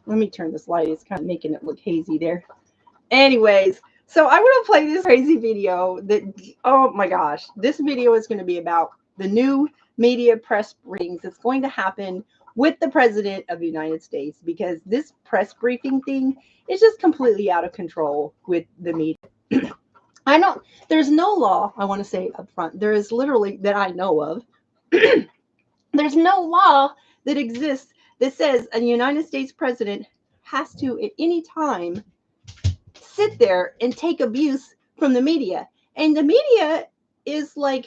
Let me turn this light. It's kind of making it look hazy there. Anyways, so I want to play this crazy video that, oh my gosh, this video is going to be about the new media press briefings that's going to happen with the president of the United States, because this press briefing thing is just completely out of control with the media. I know there's no law, I want to say up front, there is literally, that I know of, there's no law that exists that says a United States president has to at any time sit there and take abuse from the media. And the media is like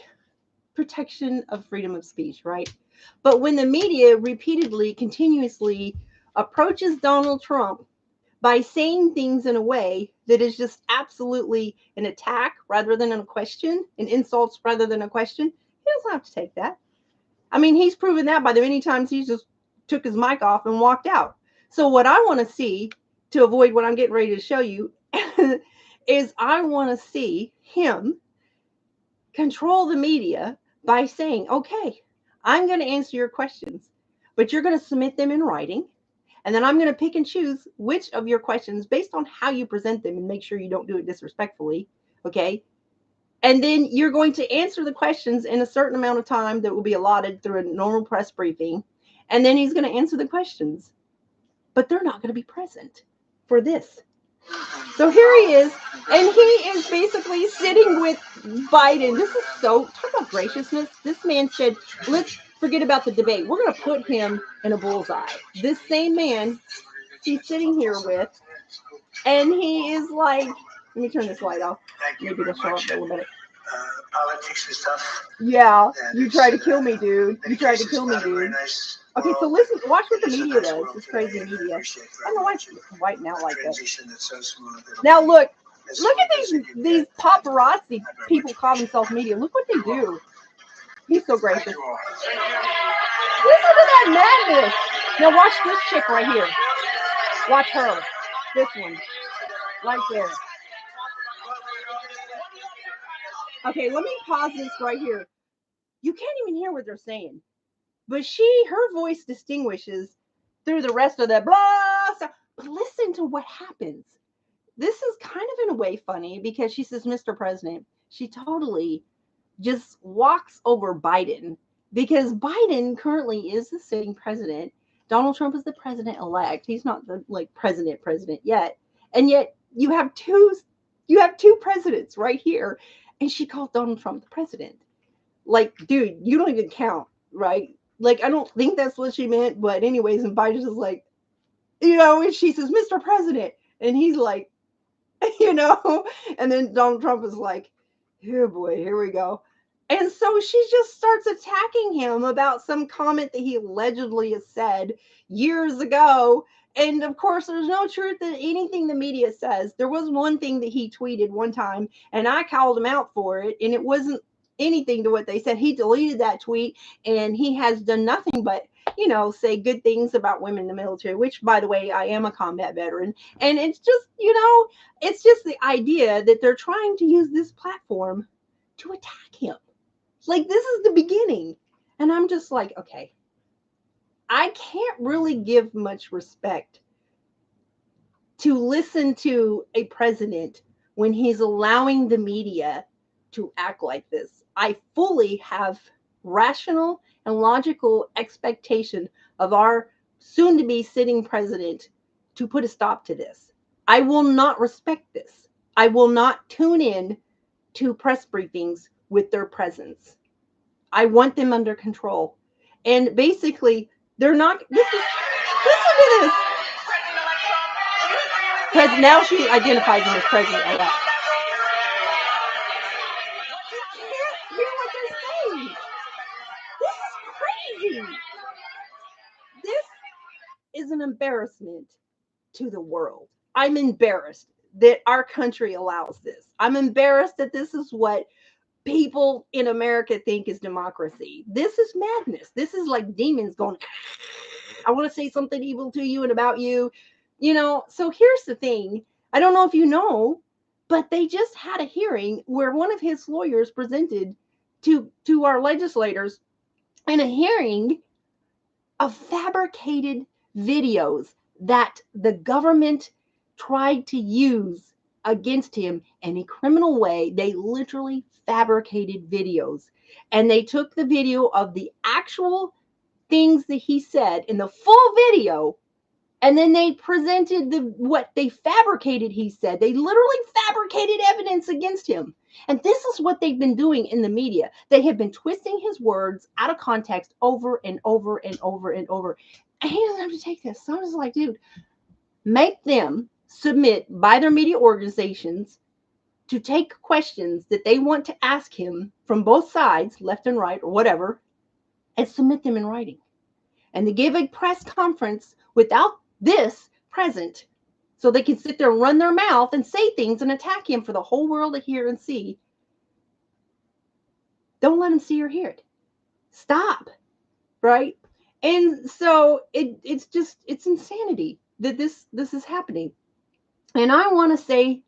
protection of freedom of speech, right? But when the media repeatedly, continuously approaches Donald Trump by saying things in a way that is just absolutely an attack rather than a question, an insults rather than a question, he doesn't have to take that. I mean, he's proven that by the many times he just took his mic off and walked out. So what I want to see, to avoid what I'm getting ready to show you, is I want to see him control the media by saying, okay, I'm going to answer your questions, but you're going to submit them in writing. And then I'm going to pick and choose which of your questions based on how you present them and make sure you don't do it disrespectfully. Okay. And then you're going to answer the questions in a certain amount of time that will be allotted through a normal press briefing. And then he's going to answer the questions, but they're not going to be present for this. So here he is, and he is basically sitting with Biden. This is so, talk about graciousness. This man said, let's forget about the debate. We're going to put him in a bullseye. This same man he's sitting here with, and he is like, let me turn this light off. Maybe it'll show up a little bit. Politics is tough. Yeah, you tried to kill me, dude. You tried to kill me, dude. Okay, so listen, watch what the media does. This crazy media. I don't know why it's white now like that. Now look at these paparazzi people call themselves media. Look what they do. He's so gracious. Listen to that madness. Now watch this chick right here. Watch her. This one. Right there. Okay, let me pause this right here. You can't even hear what they're saying. But her voice distinguishes through the rest of that blah. But listen to what happens. This is kind of in a way funny because she says, Mr. President, she totally just walks over Biden because Biden currently is the sitting president. Donald Trump is the president-elect. He's not the president yet. And yet you have two presidents right here. And she called Donald Trump the president. Like, dude, you don't even count, right? Like, I don't think that's what she meant. But anyways, and Biden's just like, and she says, Mr. President. And he's like, and then Donald Trump is like, oh boy, here we go. And so she just starts attacking him about some comment that he allegedly has said years ago. And of course, there's no truth in anything the media says. There was one thing that he tweeted one time, and I called him out for it, and it wasn't anything to what they said. He deleted that tweet, and he has done nothing but, say good things about women in the military, which, by the way, I am a combat veteran. And it's just, it's just the idea that they're trying to use this platform to attack him. Like, this is the beginning. And I'm just like, okay, I can't really give much respect to listen to a president when he's allowing the media to act like this. I fully have rational and logical expectation of our soon-to-be sitting president to put a stop to this. I will not respect this. I will not tune in to press briefings with their presence. I want them under control. And basically, they're not. Listen to this. Now she identifies him as president-elect. You can't hear what they're saying. This is crazy. This is an embarrassment to the world. I'm embarrassed that our country allows this. I'm embarrassed that this is what people in America think is democracy. This is madness. This is like demons going, I want to say something evil to you and about you. So here's the thing. I don't know if you know, but they just had a hearing where one of his lawyers presented to our legislators in a hearing of fabricated videos that the government tried to use against him in a criminal way. They literally fabricated videos, and they took the video of the actual things that he said in the full video, and then they presented what they fabricated he said. They literally fabricated evidence against him. And this is what they've been doing in the media. They have been twisting his words out of context over and over and over and over. And he doesn't have to take this. So I'm just like, dude, make them submit by their media organizations to take questions that they want to ask him from both sides, left and right, or whatever, and submit them in writing. And to give a press conference without this present, so they can sit there and run their mouth and say things and attack him for the whole world to hear and see. Don't let them see or hear it. Stop. Right? And so it's insanity that this is happening. And I want to say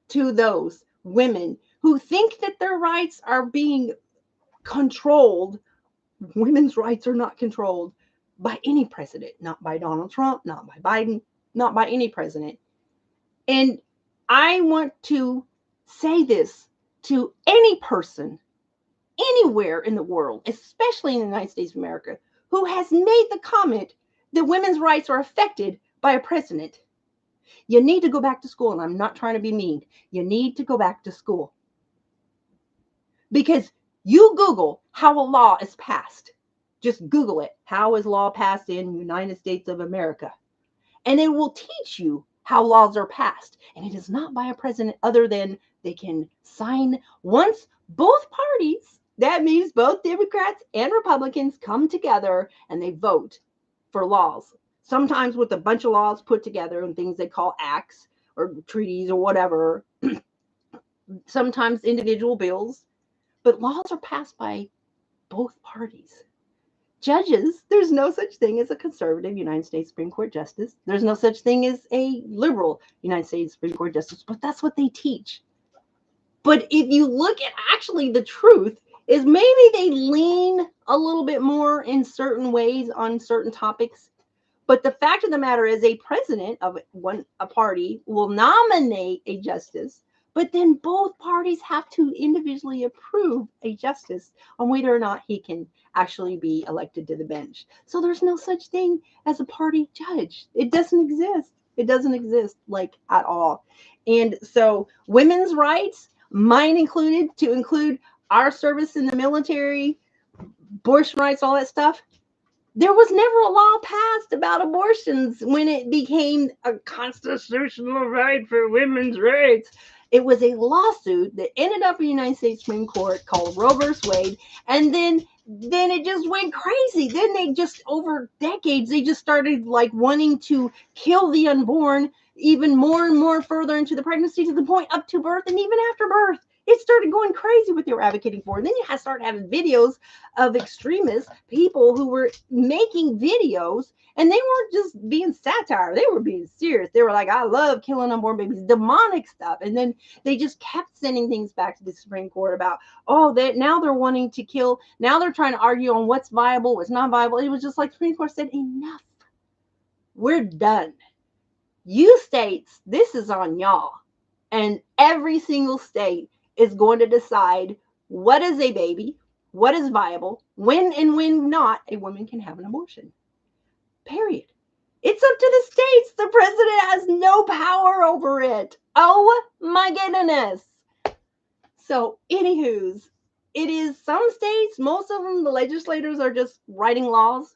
to those women who think that their rights are being controlled, women's rights are not controlled by any president, not by Donald Trump, not by Biden, not by any president. And I want to say this to any person anywhere in the world, especially in the United States of America, who has made the comment that women's rights are affected by a president. You need to go back to school, and I'm not trying to be mean. You need to go back to school. Because you Google how a law is passed. Just Google it. How is law passed in the United States of America? And it will teach you how laws are passed. And it is not by a president other than they can sign once both parties, that means both Democrats and Republicans, come together and they vote for laws. Sometimes with a bunch of laws put together and things they call acts or treaties or whatever. Sometimes individual bills. But laws are passed by both parties. Judges, there's no such thing as a conservative United States Supreme Court justice. There's no such thing as a liberal United States Supreme Court justice, but that's what they teach. But if you look at actually the truth is maybe they lean a little bit more in certain ways on certain topics. But the fact of the matter is a president of a party will nominate a justice, but then both parties have to individually approve a justice on whether or not he can actually be elected to the bench. So there's no such thing as a party judge. It doesn't exist. It doesn't exist like at all. And so women's rights, mine included, to include our service in the military, abortion rights, all that stuff. There was never a law passed about abortions when it became a constitutional right for women's rights. It was a lawsuit that ended up in the United States Supreme Court called Roe v. Wade, and then it just went crazy. Then they just, over decades, they just started like wanting to kill the unborn even more and more further into the pregnancy, to the point up to birth and even after birth. It started going crazy what they were advocating for. And then you start having videos of extremists, people who were making videos, and they weren't just being satire. They were being serious. They were like, I love killing unborn babies, demonic stuff. And then they just kept sending things back to the Supreme Court about, oh, that now they're wanting to kill. Now they're trying to argue on what's viable, what's not viable. It was just like the Supreme Court said, enough. We're done. You states, this is on y'all. And every single state is going to decide what is a baby, what is viable, when and when not a woman can have an abortion. Period. It's up to the states. The president has no power over it. Oh my goodness. So, anywho's, it is some states, most of them, the legislators are just writing laws,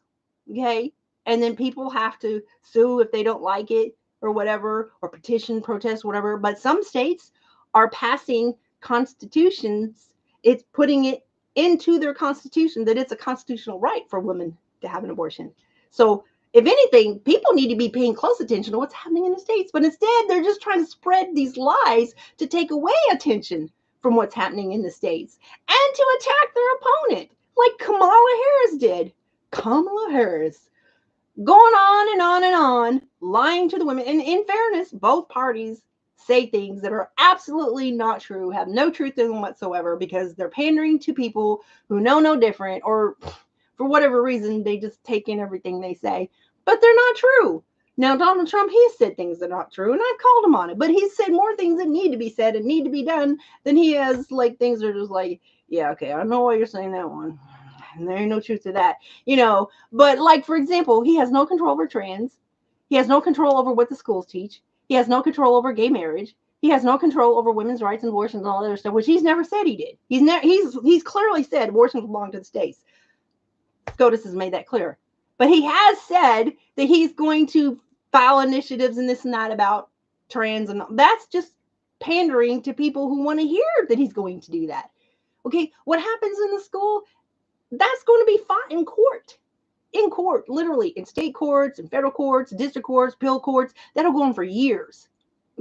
okay? And then people have to sue if they don't like it or whatever, or petition, protest, whatever. But some states are passing constitutions. It's putting it into their constitution that it's a constitutional right for women to have an abortion. So if anything, people need to be paying close attention to what's happening in the states, but instead they're just trying to spread these lies to take away attention from what's happening in the states and to attack their opponent, like Kamala Harris did. Kamala Harris going on and on and on, lying to the women. And in fairness, both parties say things that are absolutely not true, have no truth in them whatsoever, because they're pandering to people who know no different, or for whatever reason, they just take in everything they say. But they're not true. Now, Donald Trump, he said things that are not true, and I've called him on it, but he's said more things that need to be said and need to be done than he has, like, things that are just like, yeah, okay, I know why you're saying that one. And there ain't no truth to that, But, like, for example, he has no control over trans. He has no control over what the schools teach. He has no control over gay marriage. He has no control over women's rights and abortions and all that other stuff, which he's never said he did. He's clearly said abortions belong to the states. SCOTUS has made that clear. But he has said that he's going to file initiatives and this and that about trans, and that's just pandering to people who want to hear that he's going to do that. Okay, what happens in the school, that's going to be fought in court. In court, literally, in state courts, in federal courts, district courts, appeal courts. That'll go on for years.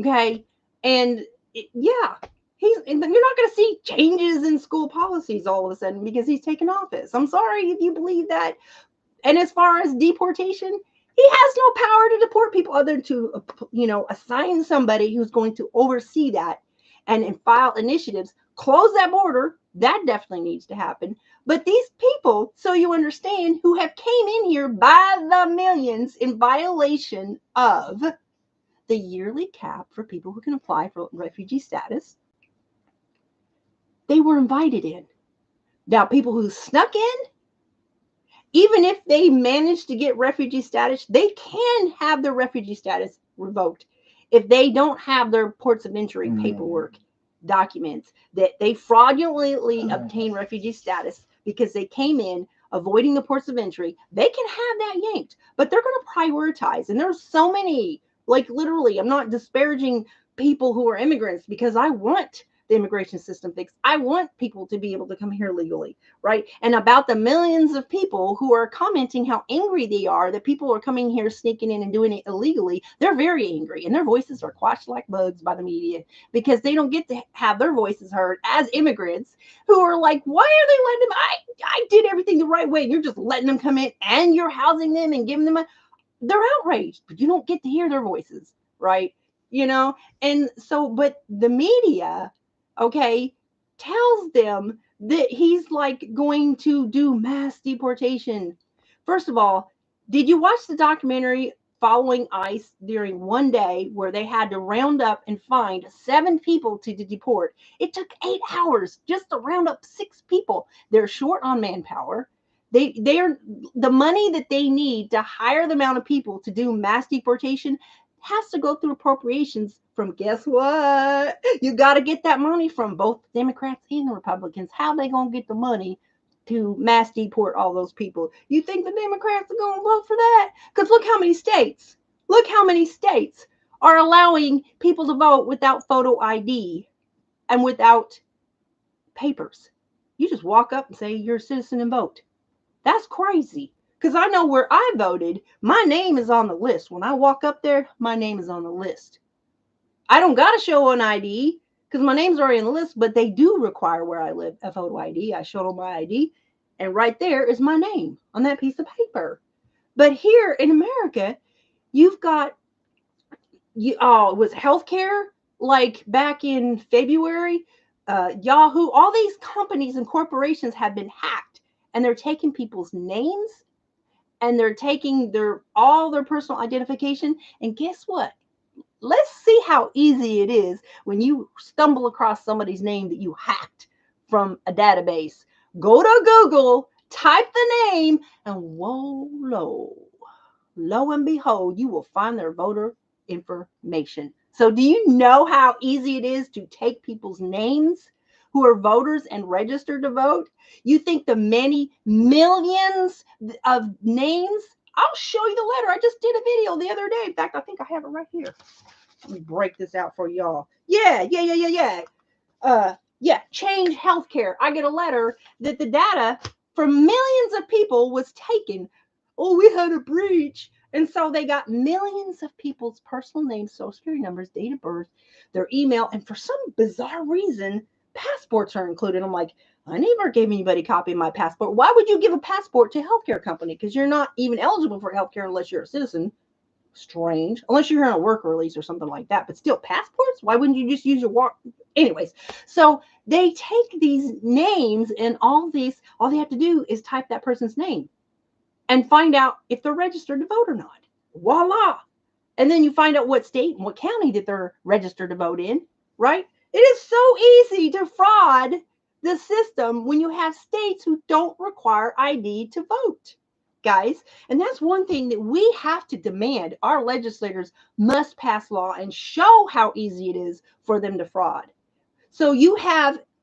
Okay, and yeah, you're not going to see changes in school policies all of a sudden because he's taken office. I'm sorry if you believe that. And as far as deportation, he has no power to deport people other than to, assign somebody who's going to oversee that and file initiatives, close that border. That definitely needs to happen. But these people, so you understand, who have came in here by the millions in violation of the yearly cap for people who can apply for refugee status, they were invited in. Now, people who snuck in, even if they manage to get refugee status, they can have their refugee status revoked if they don't have their ports of entry paperwork documents that they fraudulently obtain refugee status because they came in avoiding the ports of entry. They can have that yanked, but they're going to prioritize. And there's so many, like, literally, I'm not disparaging people who are immigrants because I want the immigration system fixed. I want people to be able to come here legally, right? And about the millions of people who are commenting how angry they are that people are coming here sneaking in and doing it illegally, they're very angry, and their voices are quashed like bugs by the media because they don't get to have their voices heard as immigrants who are like, why are they letting them? I did everything the right way. You're just letting them come in and you're housing them and giving them they're outraged, but you don't get to hear their voices, right? And so, but the media, okay, tells them that he's like going to do mass deportation. First of all, did you watch the documentary following ICE during one day where they had to round up and find 7 people to deport? It took 8 hours just to round up 6 people. They're short on manpower. They're the money that they need to hire the amount of people to do mass deportation has to go through appropriations from, guess what? You got to get that money from both the Democrats and the Republicans. How they going to get the money to mass deport all those people? You think the Democrats are going to vote for that? Because look how many states are allowing people to vote without photo ID and without papers. You just walk up and say you're a citizen and vote. That's crazy. Because I know where I voted, my name is on the list. When I walk up there, my name is on the list. I don't got to show an ID because my name's already on the list, but they do require where I live a photo ID. I showed them my ID, and right there is my name on that piece of paper. But here in America, you've got, it was healthcare, like back in February, Yahoo, all these companies and corporations have been hacked, and they're taking people's names and they're taking all their personal identification. And guess what? Let's see how easy it is when you stumble across somebody's name that you hacked from a database. Go to Google, type the name, and lo and behold, you will find their voter information. So do you know how easy it is to take people's names who are voters and register to vote? You think the many millions of names? I'll show you the letter. I just did a video the other day. In fact, I think I have it right here. Let me break this out for y'all. Yeah. Change healthcare. I get a letter that the data from millions of people was taken. Oh, we had a breach. And so they got millions of people's personal names, social security numbers, date of birth, their email, and for some bizarre reason, passports are included. I'm like, I never gave anybody a copy of my passport. Why would you give a passport to a healthcare company? Because you're not even eligible for healthcare unless you're a citizen. Strange, unless you're here on a work release or something like that. But still, passports? Why wouldn't you just use your walk? Anyways, so they take these names and all they have to do is type that person's name and find out if they're registered to vote or not. Voila. And then you find out what state and what county that they're registered to vote in, right? It is so easy to fraud the system when you have states who don't require ID to vote, guys. And that's one thing that we have to demand. Our legislators must pass law and show how easy it is for them to fraud. So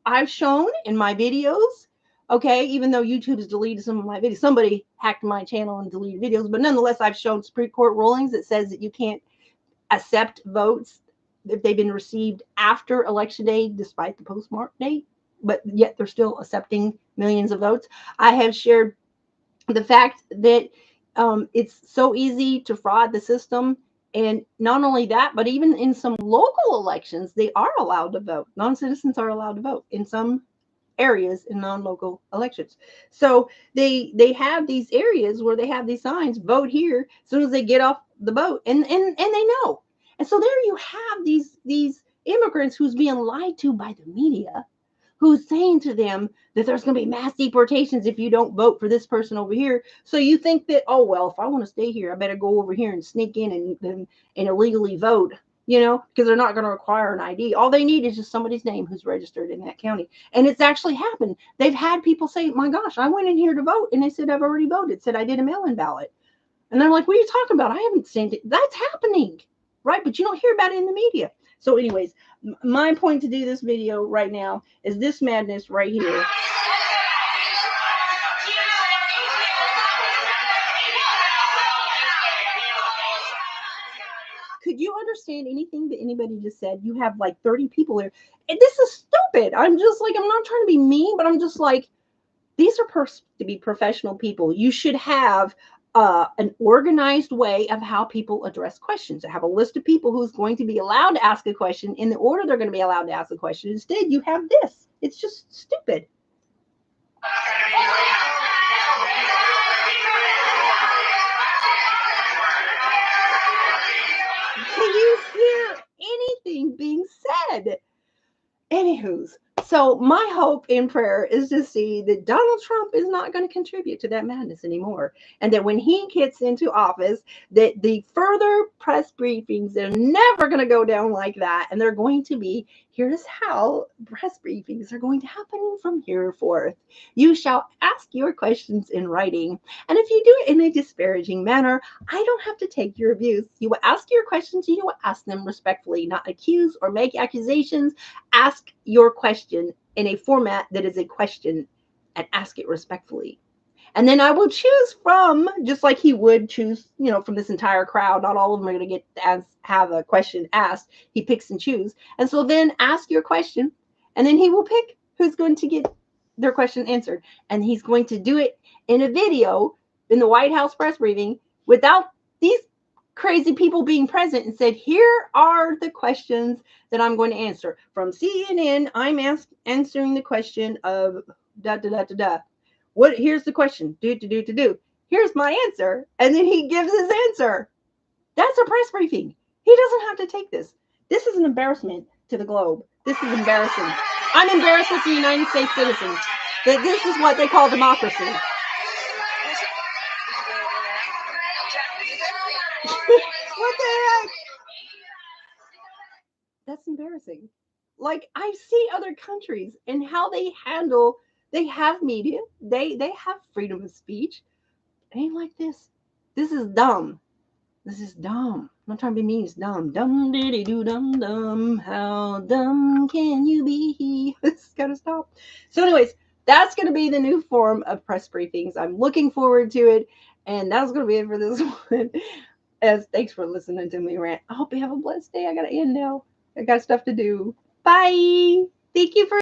I've shown in my videos, okay, even though YouTube has deleted some of my videos, somebody hacked my channel and deleted videos, but nonetheless, I've shown Supreme Court rulings that says that you can't accept votes if they've been received after election day, despite the postmark date, but yet they're still accepting millions of votes. I have shared the fact that it's so easy to fraud the system. And not only that, but even in some local elections, they are allowed to vote. Non-citizens are allowed to vote in some areas in non-local elections. So they have these areas where they have these signs, vote here, as soon as they get off the boat, and they know. And so there you have these immigrants who's being lied to by the media, who's saying to them that there's going to be mass deportations if you don't vote for this person over here. So you think that, oh, well, if I want to stay here, I better go over here and sneak in and illegally vote, because they're not going to require an ID. All they need is just somebody's name who's registered in that county. And it's actually happened. They've had people say, my gosh, I went in here to vote. And they said, I've already voted. Said I did a mail-in ballot. And they're like, what are you talking about? I haven't seen it. That's happening, right? But you don't hear about it in the media. So anyways, my point to do this video right now is this madness right here. Could you understand anything that anybody just said? You have like 30 people there. And this is stupid. I'm just like, I'm not trying to be mean, but I'm just like, these are to be professional people. You should have an organized way of how people address questions. I have a list of people who's going to be allowed to ask a question in the order they're going to be allowed to ask a question. Instead, you have this. It's just stupid. Can you hear anything being said? Anywho's, so my hope in prayer is to see that Donald Trump is not going to contribute to that madness anymore. And that when he gets into office, that the further press briefings are never going to go down like that. And they're going to be, here's how press briefings are going to happen from here forth. You shall ask your questions in writing. And if you do it in a disparaging manner, I don't have to take your abuse. You will ask your questions, you will ask them respectfully, not accuse or make accusations. Ask your question in a format that is a question and ask it respectfully. And then I will choose from, just like he would choose, from this entire crowd. Not all of them are going to get to have a question asked. He picks and chooses. And so then ask your question, and then he will pick who's going to get their question answered. And he's going to do it in a video in the White House press briefing without these crazy people being present, and said, here are the questions that I'm going to answer. From CNN, I'm answering the question of da da da da da. Here's the question. Do. Here's my answer. And then he gives his answer. That's a press briefing. He doesn't have to take this. This is an embarrassment to the globe. This is embarrassing. I'm embarrassed with the United States citizens that this is what they call democracy. What the heck? That's embarrassing. Like, I see other countries and how they have media, they have freedom of speech. It ain't like this. This is dumb. This is dumb. I'm not trying to be mean. It's dumb. Dumb diddy doo dum dum. How dumb can you be? It's gotta stop. So, anyways, that's gonna be the new form of press briefings. I'm looking forward to it, and that's gonna be it for this one. As thanks for listening to me rant. I hope you have a blessed day. I gotta end now. I got stuff to do. Bye. Thank you for